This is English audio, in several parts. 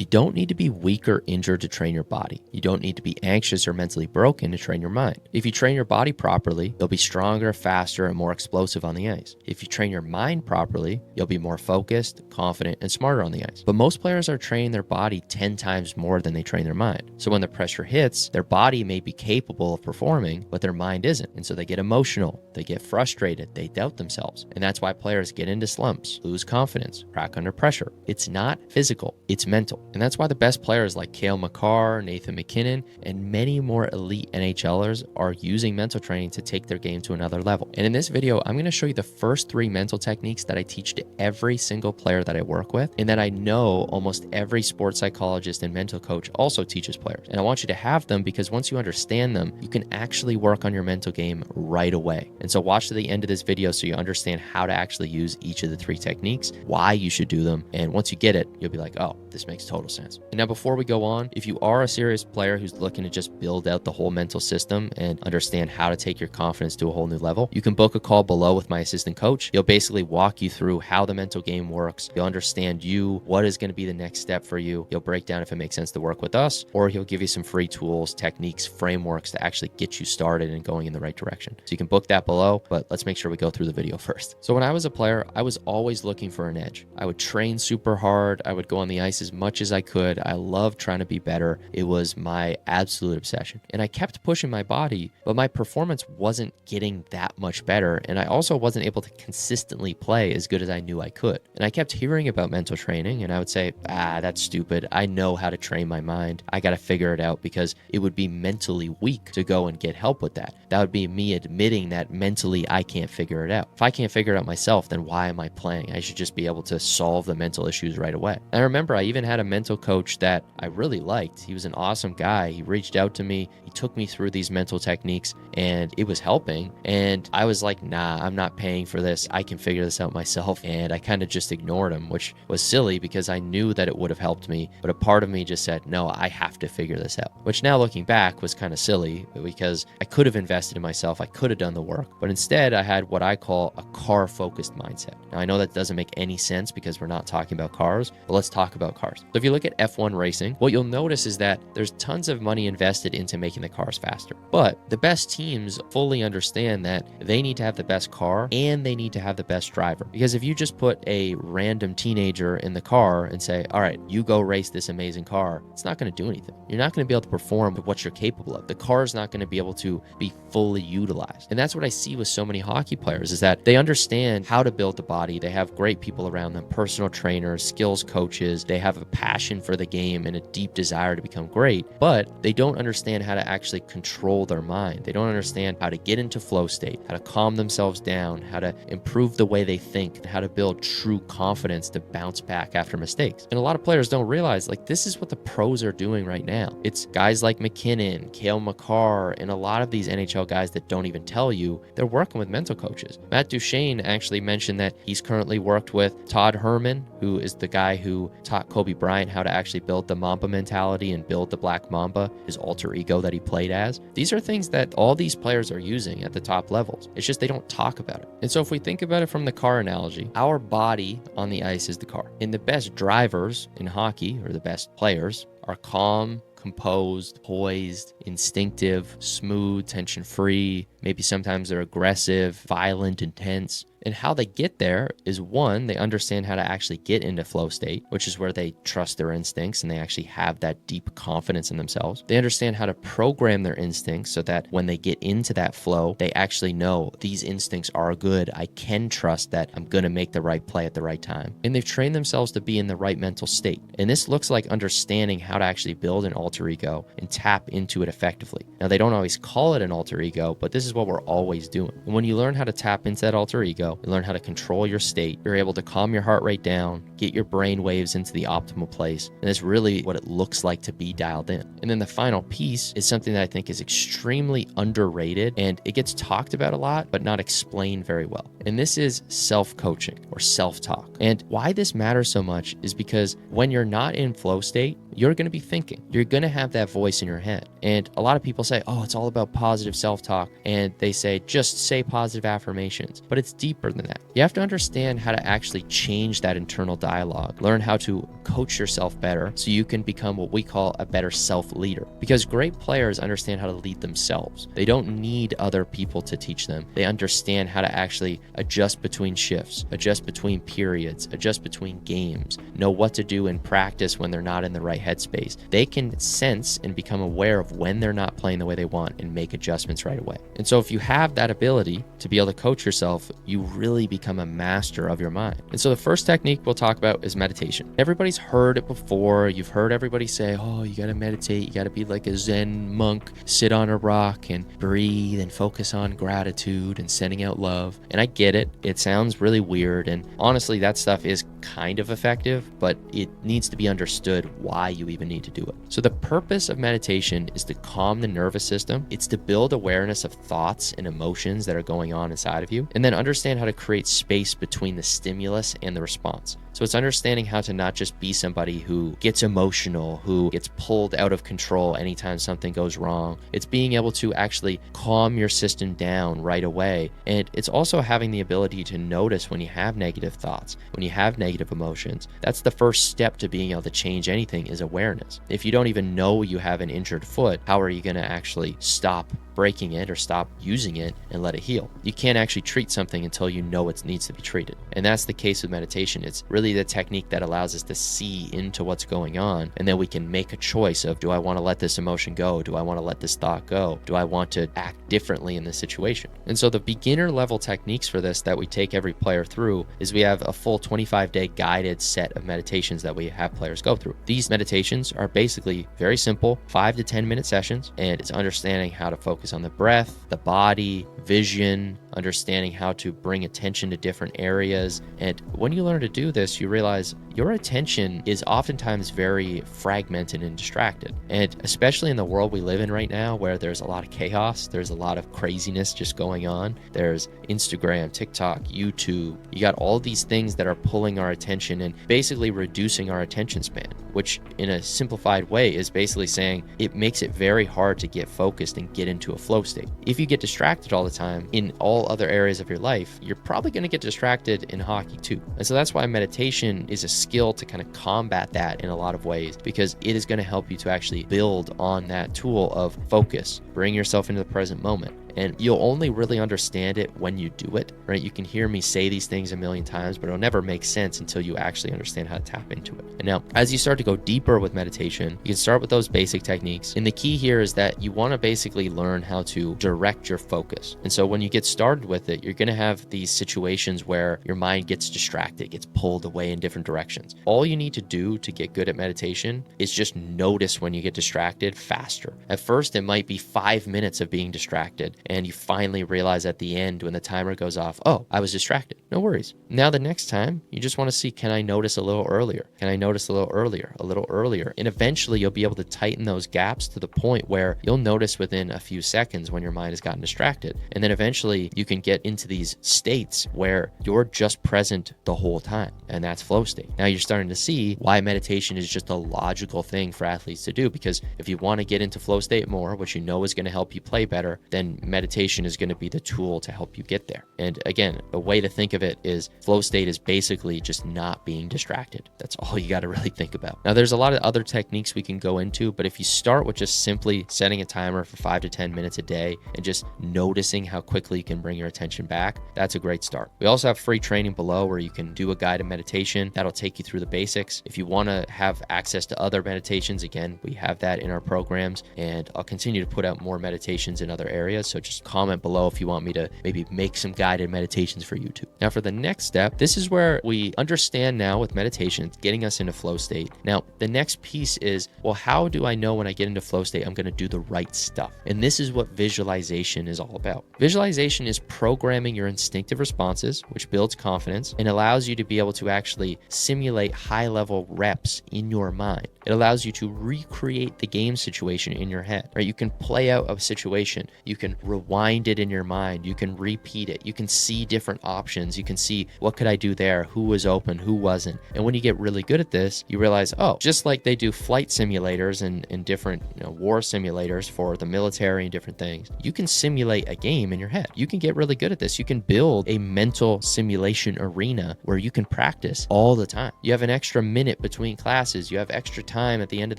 You don't need to be weak or injured to train your body. You don't need to be anxious or mentally broken to train your mind. If you train your body properly, you'll be stronger, faster, and more explosive on the ice. If you train your mind properly, you'll be more focused, confident, and smarter on the ice. But most players are training their body 10 times more than they train their mind. So when the pressure hits, their body may be capable of performing, but their mind isn't. And so they get emotional, they get frustrated, they doubt themselves. And that's why players get into slumps, lose confidence, crack under pressure. It's not physical, it's mental. And that's why the best players like Cale Makar, Nathan MacKinnon, and many more elite NHLers are using mental training to take their game to another level. And in this video, I'm going to show you the first 3 mental techniques that I teach to every single player that I work with, and that I know almost every sports psychologist and mental coach also teaches players. And I want you to have them because once you understand them, you can actually work on your mental game right away. And so watch to the end of this video so you understand how to actually use each of the 3 techniques, why you should do them, and once you get it, you'll be like, oh, this makes total sense. And now before we go on, if you are a serious player who's looking to just build out the whole mental system and understand how to take your confidence to a whole new level, you can book a call below with my assistant coach. He'll basically walk you through how the mental game works. He'll understand what is going to be the next step for you. He'll break down if it makes sense to work with us, or he'll give you some free tools, techniques, frameworks to actually get you started and going in the right direction. So you can book that below, but let's make sure we go through the video first. So when I was a player, I was always looking for an edge. I would train super hard. I would go on the ice as much as I could. I loved trying to be better. It was my absolute obsession. And I kept pushing my body, but my performance wasn't getting that much better. And I also wasn't able to consistently play as good as I knew I could. And I kept hearing about mental training, and I would say, that's stupid. I know how to train my mind. I got to figure it out, because it would be mentally weak to go and get help with that. That would be me admitting that mentally I can't figure it out. If I can't figure it out myself, then why am I playing? I should just be able to solve the mental issues right away. And I remember I even had a mental coach that I really liked. He was an awesome guy. He reached out to me. He took me through these mental techniques, and it was helping. And I was like, nah, I'm not paying for this. I can figure this out myself. And I kind of just ignored him, which was silly because I knew that it would have helped me. But a part of me just said, no, I have to figure this out, which now looking back was kind of silly because I could have invested in myself. I could have done the work, but instead I had what I call a car-focused mindset. Now I know that doesn't make any sense because we're not talking about cars, but let's talk about cars. So if you look at F1 racing, what you'll notice is that there's tons of money invested into making the cars faster. But the best teams fully understand that they need to have the best car and they need to have the best driver. Because if you just put a random teenager in the car and say, all right, you go race this amazing car, it's not going to do anything. You're not going to be able to perform with what you're capable of. The car is not going to be able to be fully utilized. And that's what I see with so many hockey players, is that they understand how to build the body. They have great people around them, personal trainers, skills coaches. They have a passion for the game and a deep desire to become great, but they don't understand how to actually control their mind. They don't understand how to get into flow state, how to calm themselves down, how to improve the way they think, how to build true confidence to bounce back after mistakes. And a lot of players don't realize, like, this is what the pros are doing right now. It's guys like MacKinnon, Cale Makar, and a lot of these NHL guys that don't even tell you they're working with mental coaches. Matt Duchene actually mentioned that he's currently worked with Todd Herman, who is the guy who taught Kobe Bryant how to actually build the Mamba mentality and build the Black Mamba, his alter ego that he played as. These are things that all these players are using at the top levels. It's just they don't talk about it. And so if we think about it from the car analogy, our body on the ice is the car. And the best drivers in hockey, or the best players, are calm, composed, poised, instinctive, smooth, tension-free. Maybe sometimes they're aggressive, violent, intense. And how they get there is, one, they understand how to actually get into flow state, which is where they trust their instincts and they actually have that deep confidence in themselves. They understand how to program their instincts so that when they get into that flow, they actually know these instincts are good. I can trust that I'm going to make the right play at the right time. And they've trained themselves to be in the right mental state. And this looks like understanding how to actually build an alter ego and tap into it effectively. Now, they don't always call it an alter ego, but this is what we're always doing. And when you learn how to tap into that alter ego, you learn how to control your state. You're able to calm your heart rate down, get your brain waves into the optimal place. And it's really what it looks like to be dialed in. And then the final piece is something that I think is extremely underrated, and it gets talked about a lot, but not explained very well. And this is self-coaching or self-talk. And why this matters so much is because when you're not in flow state, you're going to be thinking. You're going to have that voice in your head. And a lot of people say, oh, it's all about positive self-talk. And they say, just say positive affirmations. But it's deeper than that. You have to understand how to actually change that internal dialogue, learn how to coach yourself better so you can become what we call a better self-leader. Because great players understand how to lead themselves. They don't need other people to teach them. They understand how to actually adjust between shifts, adjust between periods, adjust between games, know what to do in practice when they're not in the right headspace. They can sense and become aware of when they're not playing the way they want and make adjustments right away. And so if you have that ability to be able to coach yourself, you really become a master of your mind. And so the first technique we'll talk about is meditation. Everybody's heard it before. You've heard everybody say, oh, you got to meditate. You got to be like a Zen monk, sit on a rock and breathe and focus on gratitude and sending out love. And I get it. It sounds really weird. And honestly, that stuff is kind of effective, but it needs to be understood why you even need to do it. So the purpose of meditation is to calm the nervous system. It's to build awareness of thoughts and emotions that are going on inside of you, and then understand how to create space between the stimulus and the response. So it's understanding how to not just be somebody who gets emotional, who gets pulled out of control anytime something goes wrong. It's being able to actually calm your system down right away. And it's also having the ability to notice when you have negative thoughts, when you have negative emotions. That's the first step to being able to change anything, is awareness. If you don't even know you have an injured foot, how are you going to actually stop breaking it or stop using it and let it heal? You can't actually treat something until you know it needs to be treated. And that's the case with meditation. It's really the technique that allows us to see into what's going on, and then we can make a choice of, do I want to let this emotion go? Do I want to let this thought go? Do I want to act differently in this situation? And so the beginner level techniques for this that we take every player through is we have a full 25-day guided set of meditations that we have players go through. These meditations are basically very simple, 5 to 10 minute sessions, and it's understanding how to focus on the breath, the body, vision, understanding how to bring attention to different areas. And when you learn to do this, you realize your attention is oftentimes very fragmented and distracted. And especially in the world we live in right now, where there's a lot of chaos, there's a lot of craziness just going on. There's Instagram, TikTok, YouTube. You got all these things that are pulling our attention and basically reducing our attention span, which in a simplified way is basically saying it makes it very hard to get focused and get into a flow state. If you get distracted all the time in all other areas of your life, you're probably going to get distracted in hockey too. And so that's why meditation is a skill to kind of combat that in a lot of ways, because it is going to help you to actually build on that tool of focus, bring yourself into the present moment. And you'll only really understand it when you do it, right? You can hear me say these things a million times, but it'll never make sense until you actually understand how to tap into it. And now, as you start to go deeper with meditation, you can start with those basic techniques. And the key here is that you want to basically learn how to direct your focus. And so when you get started with it, you're going to have these situations where your mind gets distracted, gets pulled away in different directions. All you need to do to get good at meditation is just notice when you get distracted faster. At first, it might be 5 minutes of being distracted, and you finally realize at the end when the timer goes off, oh, I was distracted. No worries. Now the next time, you just want to see, can I notice a little earlier? Can I notice a little earlier, a little earlier? And eventually you'll be able to tighten those gaps to the point where you'll notice within a few seconds when your mind has gotten distracted. And then eventually you can get into these states where you're just present the whole time, and that's flow state. Now you're starting to see why meditation is just a logical thing for athletes to do, because if you want to get into flow state more, which you know is going to help you play better, then meditation is going to be the tool to help you get there. And again, a way to think of it is flow state is basically just not being distracted. That's all you got to really think about. Now, there's a lot of other techniques we can go into, but if you start with just simply setting a timer for 5 to 10 minutes a day and just noticing how quickly you can bring your attention back, that's a great start. We also have free training below where you can do a guided meditation that'll take you through the basics. If you want to have access to other meditations, again, we have that in our programs, and I'll continue to put out more meditations in other areas. So just comment below if you want me to maybe make some guided meditations for you too. Now for the next step, this is where we understand now with meditation, it's getting us into flow state. Now the next piece is, well, how do I know when I get into flow state, I'm going to do the right stuff? And this is what visualization is all about. Visualization is programming your instinctive responses, which builds confidence and allows you to be able to actually simulate high-level reps in your mind. It allows you to recreate the game situation in your head, right? You can play out a situation. You can rewind it in your mind. You can repeat it. You can see different options. You can see, what could I do there? Who was open? Who wasn't? And when you get really good at this, you realize, oh, just like they do flight simulators and different war simulators for the military and different things, you can simulate a game in your head. You can get really good at this. You can build a mental simulation arena where you can practice all the time. You have an extra minute between classes. You have extra time at the end of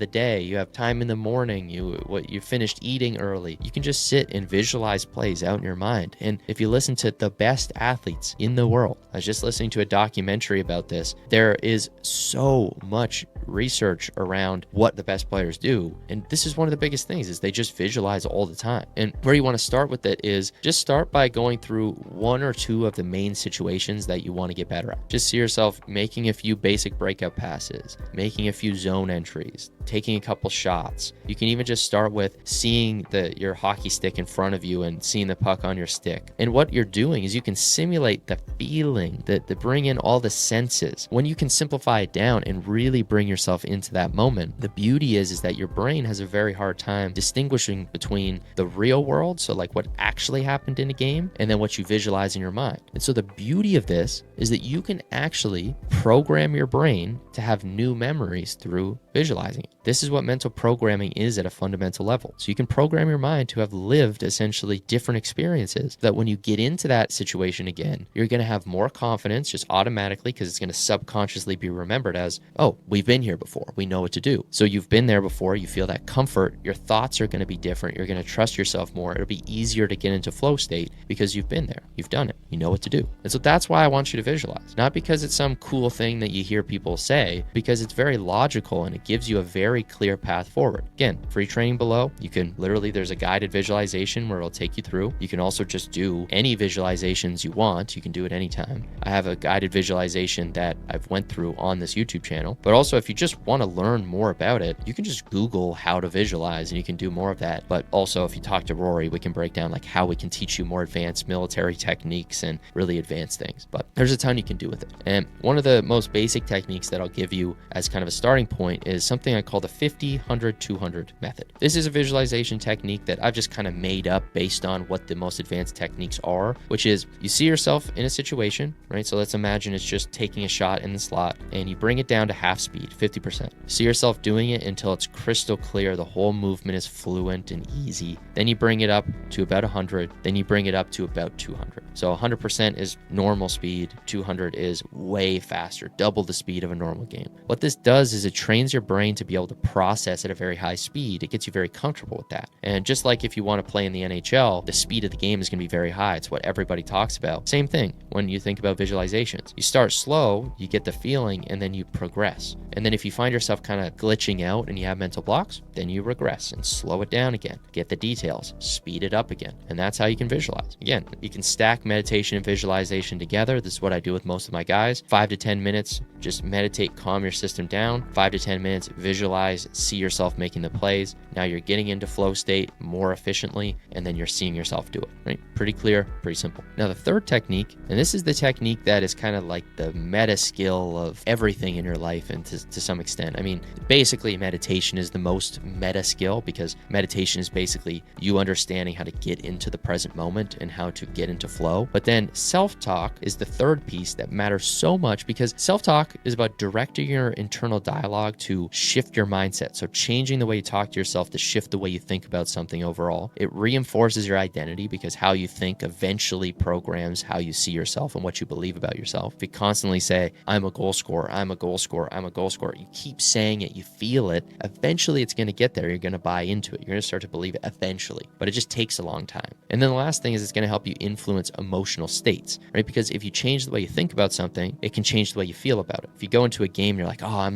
the day. You have time in the morning. You finished eating early. You can just sit and visualize plays out in your mind. And if you listen to the best athletes in the world, I was just listening to a documentary about this. There is so much research around what the best players do. And this is one of the biggest things, is they just visualize all the time. And where you want to start with it is just start by going through one or two of the main situations that you want to get better at. Just see yourself making a few basic breakout passes, making a few zone entries, taking a couple shots. You can even just start with seeing your hockey stick in front of you and seeing the puck on your stick. And what you're doing is you can simulate the feeling, that bring in all the senses. When you can simplify it down and really bring yourself into that moment, the beauty is that your brain has a very hard time distinguishing between the real world, so like what actually happened in a game, and then what you visualize in your mind. And so the beauty of this is that you can actually program your brain to have new memories through visualizing it. This is what mental programming is at a fundamental level. So you can program your mind to have lived essentially different experiences, that when you get into that situation again, you're going to have more confidence just automatically, because it's going to subconsciously be remembered as, oh, we've been here before. We know what to do. So you've been there before. You feel that comfort. Your thoughts are going to be different. You're going to trust yourself more. It'll be easier to get into flow state because you've been there. You've done it. You know what to do. And so that's why I want you to visualize. Not because it's some cool thing that you hear people say, because it's very logical and it gives you a very clear path forward. Again, free training below. You can literally, there's a guided visualization where it'll take you through. You can also just do any visualizations you want. You can do it anytime. I have a guided visualization that I've went through on this YouTube channel. But also, if you just want to learn more about it, you can just Google how to visualize and you can do more of that. But also, if you talk to Rory, we can break down like how we can teach you more advanced military techniques and really advanced things. But there's a ton you can do with it. And one of the most basic techniques that I'll give you as kind of a starting point is something I call the 50, 100, 200 method. This is a visualization technique that I've just kind of made up based on what the most advanced techniques are, which is you see yourself in a situation, right? So let's imagine it's just taking a shot in the slot and you bring it down to half speed, 50%. See yourself doing it until it's crystal clear. The whole movement is fluent and easy. Then you bring it up to about 100. Then you bring it up to about 200. So 100% is normal speed. 200 is way faster, double the speed of a normal game. What this does is it trains your brain to be able to process at a very high speed. It gets you very comfortable with that. And just like if you want to play in the NHL, the speed of the game is going to be very high. It's what everybody talks about. Same thing when you think about visualizations. You start slow, you get the feeling, and then you progress. And then if you find yourself kind of glitching out and you have mental blocks, then you regress and slow it down again. Get the details, speed it up again. And that's how you can visualize. Again, you can stack meditation and visualization together. This is what I do with most of my guys. 5 to 10 minutes, just meditate, calm your system down. 5 to 10 minutes, visualize, see yourself making the plays. Now you're getting into flow state more efficiently, and then you're seeing yourself do it, right? Pretty clear, pretty simple. Now the third technique, and this is the technique that is kind of like the meta skill of everything in your life, and to some extent. I mean, basically meditation is the most meta skill, because meditation is basically you understanding how to get into the present moment and how to get into flow. But then self-talk is the third piece that matters so much, because self-talk is about directing your internal dialogue to shift your mindset. So changing the way you talk to yourself to shift the way you think about something overall. It reinforces your identity, because how you think eventually programs how you see yourself and what you believe about yourself. If you constantly say, I'm a goal scorer, I'm a goal scorer, I'm a goal scorer, you keep saying it, you feel it, eventually it's going to get there. You're going to buy into it. You're going to start to believe it eventually, but it just takes a long time. And then the last thing is it's going to help you influence emotional states, right? Because if you change the way you think about something, it can change the way you feel about it. If you go into a game, you're like, oh, I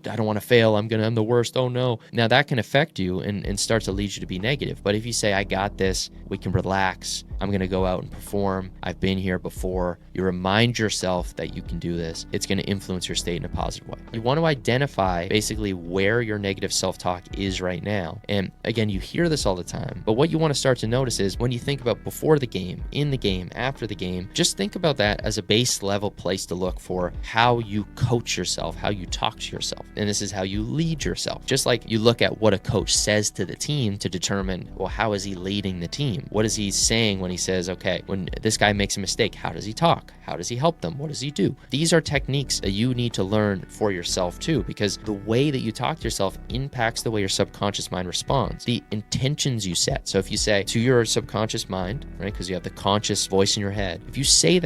don't want to fail. I'm the worst. Oh no. Now that can affect you and start to lead you to be negative. But if you say, I got this, we can relax, I'm going to go out and perform, I've been here before, you remind yourself that you can do this, it's going to influence your state in a positive way. You want to identify basically where your negative self-talk is right now. And again, you hear this all the time, but what you want to start to notice is when you think about before the game, in the game, after the game, just think about that as a base level place to look for how you coach yourself, how you talk to yourself. And this is how you lead yourself. Just like you look at what a coach says to the team to determine, well, how is he leading the team? What is he saying when he says, okay, when this guy makes a mistake, how does he talk? How does he help them? What does he do? These are techniques that you need to learn for yourself too, because the way that you talk to yourself impacts the way your subconscious mind responds. The intentions you set. So if you say to your subconscious mind, right, because you have the conscious voice in your head, if you say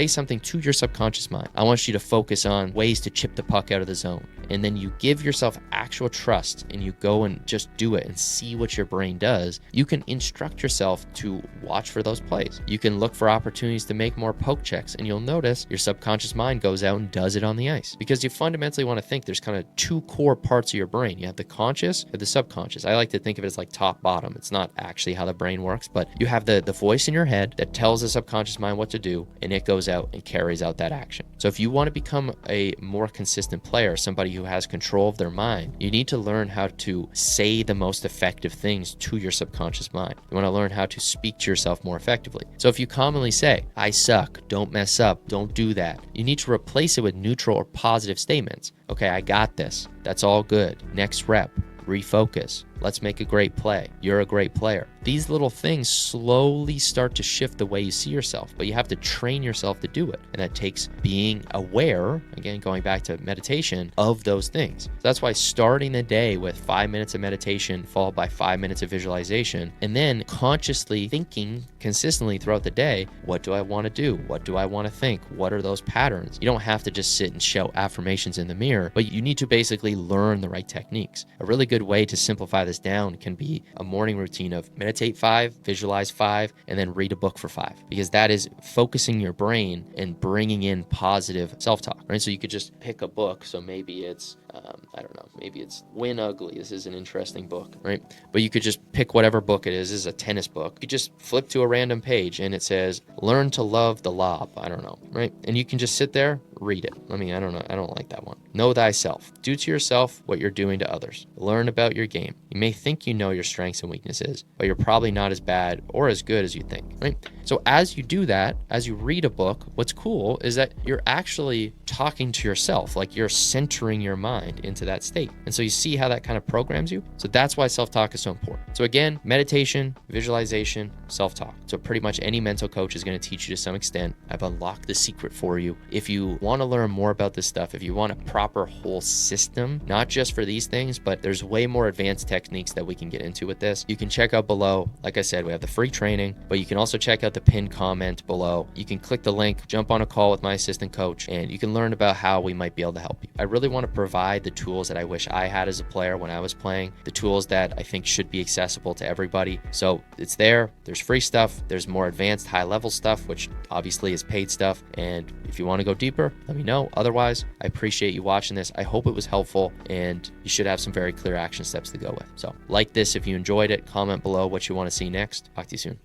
something to your subconscious mind, I want you to focus on ways to chip the puck out of the zone. And then you give yourself actual trust and you go and just do it and see what your brain does. You can instruct yourself to watch for those plays. You can look for opportunities to make more poke checks, and you'll notice your subconscious mind goes out and does it on the ice, because you fundamentally want to think there's kind of two core parts of your brain. You have the conscious and the subconscious. I like to think of it as like top bottom. It's not actually how the brain works, but you have the voice in your head that tells the subconscious mind what to do, and it goes out and carries out that action. So if you want to become a more consistent player, somebody who has control of their mind, you need to learn how to say the most effective things to your subconscious mind. You want to learn how to speak to yourself more effectively. So if you commonly say, I suck, don't mess up, don't do that, you need to replace it with neutral or positive statements. Okay, I got this. That's all good. Next rep. Refocus. Let's make a great play. You're a great player. These little things slowly start to shift the way you see yourself, but you have to train yourself to do it. And that takes being aware, again, going back to meditation, of those things. So that's why starting the day with 5 minutes of meditation followed by 5 minutes of visualization, and then consciously thinking consistently throughout the day, what do I want to do? What do I want to think? What are those patterns? You don't have to just sit and shout affirmations in the mirror, but you need to basically learn the right techniques. A really good way to simplify this down can be a morning routine of meditate 5, visualize 5, and then read a book for 5, because that is focusing your brain and bringing in positive self-talk, right? So you could just pick a book. So maybe it's, I don't know, maybe it's Win Ugly. This is an interesting book, right? But you could just pick whatever book it is. This is a tennis book. You just flip to a random page and it says, learn to love the lob. I don't know, right? And you can just sit there, read it. I mean, I don't know. I don't like that one. Know thyself. Do to yourself what you're doing to others. Learn about your game. You may think you know your strengths and weaknesses, but you're probably not as bad or as good as you think, right? So as you do that, as you read a book, what's cool is that you're actually talking to yourself, like you're centering your mind into that state. And so you see how that kind of programs you. So that's why self-talk is so important. So again, meditation, visualization, self-talk. So pretty much any mental coach is going to teach you to some extent. I've unlocked the secret for you. If you want to learn more about this stuff, if you want a proper whole system, not just for these things, but there's way more advanced techniques that we can get into with this, you can check out below. Like I said, we have the free training, but you can also check out the pinned comment below. You can click the link, jump on a call with my assistant coach, and you can learn about how we might be able to help you. I really want to provide the tools that I wish I had as a player when I was playing, the tools that I think should be accessible to everybody. So it's there. There's free stuff. There's more advanced high-level stuff, which obviously is paid stuff. And if you want to go deeper, let me know. Otherwise, I appreciate you watching this. I hope it was helpful, and you should have some very clear action steps to go with. So like this if you enjoyed it. Comment below what you want to see next. Talk to you soon.